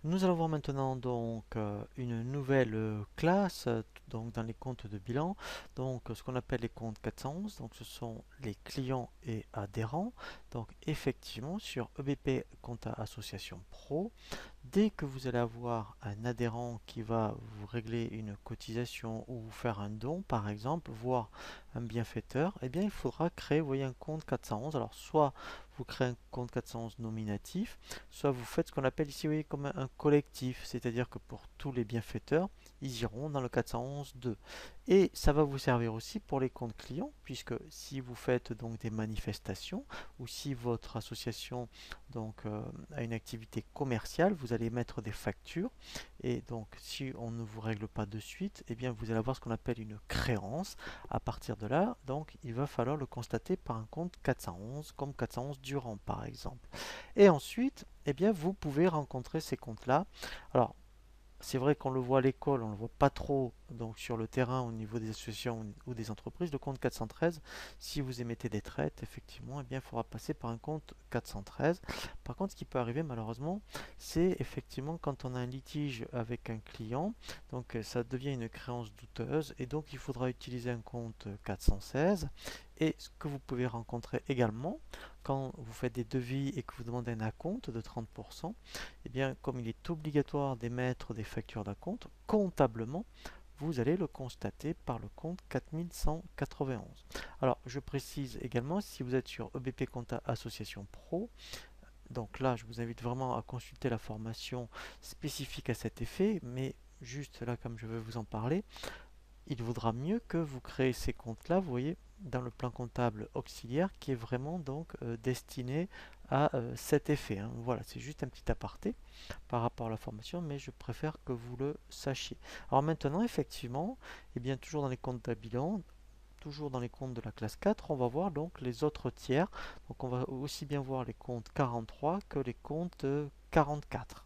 Nous allons voir maintenant donc une nouvelle classe donc dans les comptes de bilan. Donc ce qu'on appelle les comptes 411. Donc ce sont les clients et adhérents. Donc effectivement sur EBP Compta Association Pro, dès que vous allez avoir un adhérent qui va vous régler une cotisation ou vous faire un don par exemple, voire un bienfaiteur, eh bien il faudra créer, vous voyez, un compte 411. Alors soit vous créez un compte 411 nominatif, soit vous faites ce qu'on appelle ici, vous voyez, comme un collectif, c'est-à-dire que pour tous les bienfaiteurs, ils iront dans le 411-2. Et ça va vous servir aussi pour les comptes clients, puisque si vous faites donc des manifestations, ou si votre association donc a une activité commerciale, vous allez mettre des factures, et donc si on ne vous règle pas de suite, eh bien vous allez avoir ce qu'on appelle une créance. À partir de là, donc il va falloir le constater par un compte 411, comme 411 Durand par exemple. Et ensuite, eh bien, vous pouvez rencontrer ces comptes-là. Alors, c'est vrai qu'on le voit à l'école, on ne le voit pas trop donc sur le terrain au niveau des associations ou des entreprises. Le compte 413, si vous émettez des traites, effectivement, eh bien, il faudra passer par un compte 413. Par contre, ce qui peut arriver malheureusement, c'est effectivement quand on a un litige avec un client, donc ça devient une créance douteuse et donc il faudra utiliser un compte 416. Et ce que vous pouvez rencontrer également quand vous faites des devis et que vous demandez un acompte de 30%, eh bien, comme il est obligatoire d'émettre des factures d'acompte, comptablement, vous allez le constater par le compte 4191. Alors, je précise également, si vous êtes sur EBP Compta Association Pro, donc là, je vous invite vraiment à consulter la formation spécifique à cet effet, mais juste là, comme je vais vous en parler, il vaudra mieux que vous créez ces comptes-là, vous voyez, dans le plan comptable auxiliaire qui est vraiment donc destiné à cet effet, hein. Voilà, c'est juste un petit aparté par rapport à la formation, mais je préfère que vous le sachiez. Alors maintenant, effectivement, et bien toujours dans les comptes d'Abilan, toujours dans les comptes de la classe 4, on va voir donc les autres tiers. Donc on va aussi bien voir les comptes 43 que les comptes 44.